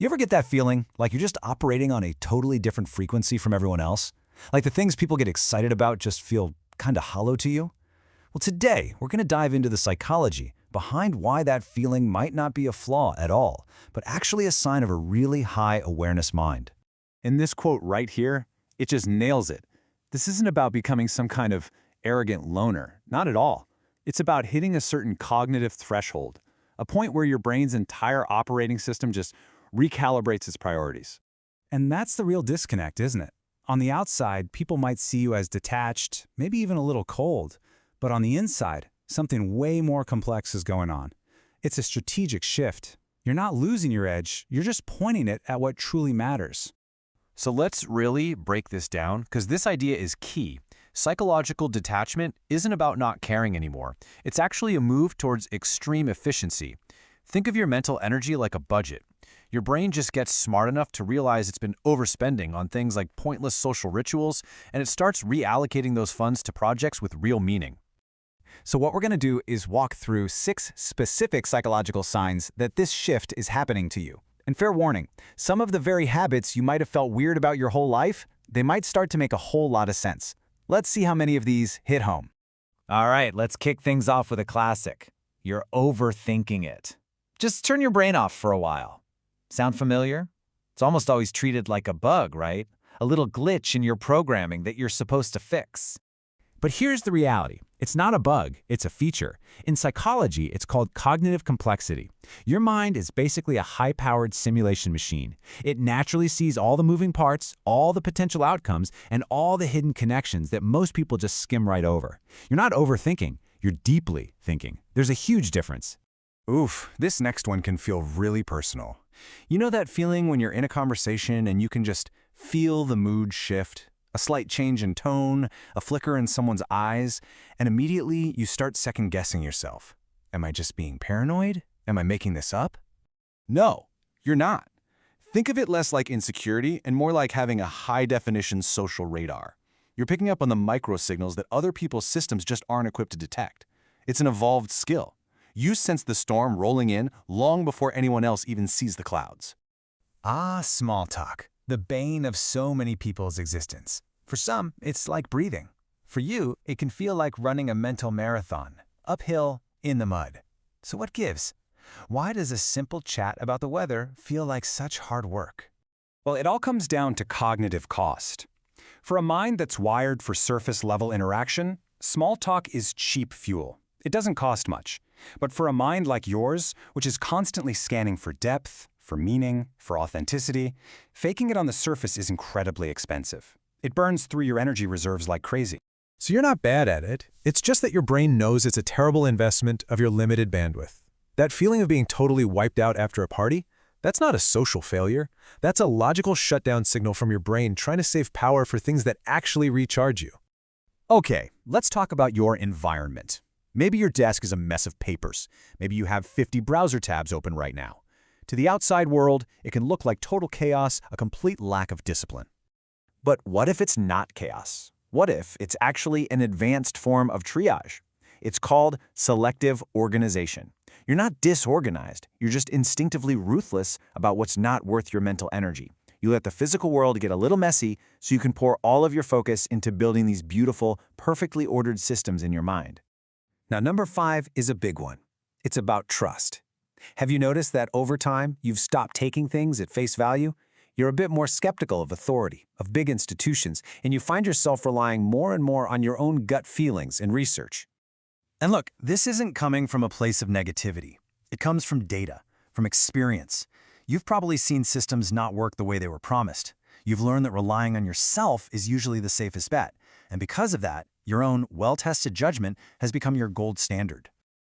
You ever get that feeling like you're just operating on a totally different frequency from everyone else? Like the things people get excited about just feel kind of hollow to you? Well, today we're going to dive into the psychology behind why that feeling might not be a flaw at all, but actually a sign of a really high awareness mind. In this quote right here, it just nails it. This isn't about becoming some kind of arrogant loner, not at all. It's about hitting a certain cognitive threshold, a point where your brain's entire operating system just recalibrates its priorities. And that's the real disconnect, isn't it? On the outside, people might see you as detached, maybe even a little cold. But on the inside, something way more complex is going on. It's a strategic shift. You're not losing your edge, you're just pointing it at what truly matters. So let's really break this down, because this idea is key. Psychological detachment isn't about not caring anymore. It's actually a move towards extreme efficiency. Think of your mental energy like a budget. Your brain just gets smart enough to realize it's been overspending on things like pointless social rituals, and it starts reallocating those funds to projects with real meaning. So what we're going to do is walk through 6 specific psychological signs that this shift is happening to you. And fair warning, some of the very habits you might have felt weird about your whole life, they might start to make a whole lot of sense. Let's see how many of these hit home. All right, let's kick things off with a classic. You're overthinking it. Just turn your brain off for a while. Sound familiar? It's almost always treated like a bug, right? A little glitch in your programming that you're supposed to fix. But here's the reality. It's not a bug, it's a feature. In psychology, it's called cognitive complexity. Your mind is basically a high-powered simulation machine. It naturally sees all the moving parts, all the potential outcomes, and all the hidden connections that most people just skim right over. You're not overthinking, you're deeply thinking. There's a huge difference. Oof, this next one can feel really personal. You know that feeling when you're in a conversation and you can just feel the mood shift? A slight change in tone, a flicker in someone's eyes, and immediately you start second-guessing yourself. Am I just being paranoid? Am I making this up? No, you're not. Think of it less like insecurity and more like having a high-definition social radar. You're picking up on the micro-signals that other people's systems just aren't equipped to detect. It's an evolved skill. You sense the storm rolling in long before anyone else even sees the clouds. Small talk. The bane of so many people's existence. For some, it's like breathing. For you, it can feel like running a mental marathon, uphill, in the mud. So what gives? Why does a simple chat about the weather feel like such hard work? Well, it all comes down to cognitive cost. For a mind that's wired for surface-level interaction, small talk is cheap fuel. It doesn't cost much. But for a mind like yours, which is constantly scanning for depth, for meaning, for authenticity, faking it on the surface is incredibly expensive. It burns through your energy reserves like crazy. So you're not bad at it. It's just that your brain knows it's a terrible investment of your limited bandwidth. That feeling of being totally wiped out after a party, that's not a social failure. That's a logical shutdown signal from your brain trying to save power for things that actually recharge you. Okay, let's talk about your environment. Maybe your desk is a mess of papers. Maybe you have 50 browser tabs open right now. To the outside world, it can look like total chaos, a complete lack of discipline. But what if it's not chaos? What if it's actually an advanced form of triage? It's called selective organization. You're not disorganized. You're just instinctively ruthless about what's not worth your mental energy. You let the physical world get a little messy so you can pour all of your focus into building these beautiful, perfectly ordered systems in your mind. Now, number 5 is a big one. It's about trust. Have you noticed that over time, you've stopped taking things at face value? You're a bit more skeptical of authority, of big institutions, and you find yourself relying more and more on your own gut feelings and research. And look, this isn't coming from a place of negativity. It comes from data, from experience. You've probably seen systems not work the way they were promised. You've learned that relying on yourself is usually the safest bet. And because of that, your own well-tested judgment has become your gold standard.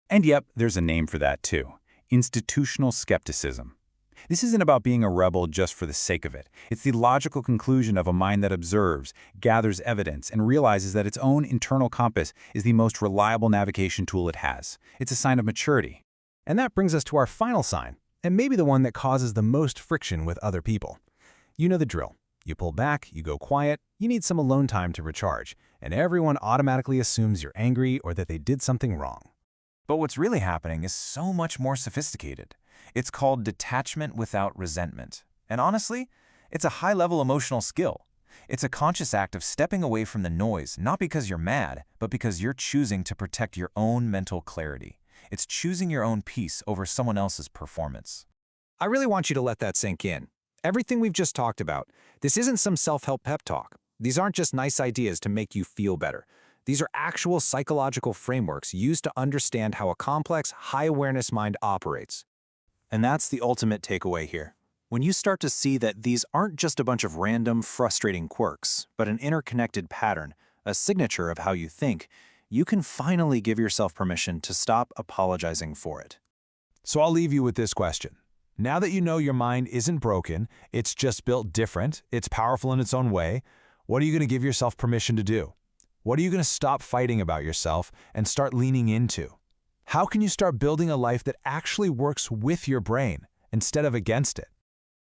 And yep, there's a name for that too. Institutional skepticism. This isn't about being a rebel just for the sake of it. It's the logical conclusion of a mind that observes, gathers evidence, and realizes that its own internal compass is the most reliable navigation tool it has. It's a sign of maturity. And that brings us to our final sign, and maybe the one that causes the most friction with other people. You know the drill. You pull back, you go quiet, you need some alone time to recharge, and everyone automatically assumes you're angry or that they did something wrong. But what's really happening is so much more sophisticated. It's called detachment without resentment. And honestly, it's a high-level emotional skill. It's a conscious act of stepping away from the noise, not because you're mad, but because you're choosing to protect your own mental clarity. It's choosing your own peace over someone else's performance. I really want you to let that sink in. Everything we've just talked about, this isn't some self-help pep talk. These aren't just nice ideas to make you feel better. These are actual psychological frameworks used to understand how a complex, high-awareness mind operates. And that's the ultimate takeaway here. When you start to see that these aren't just a bunch of random, frustrating quirks, but an interconnected pattern, a signature of how you think, you can finally give yourself permission to stop apologizing for it. So I'll leave you with this question. Now that you know your mind isn't broken, it's just built different, it's powerful in its own way, what are you going to give yourself permission to do? What are you going to stop fighting about yourself and start leaning into? How can you start building a life that actually works with your brain instead of against it?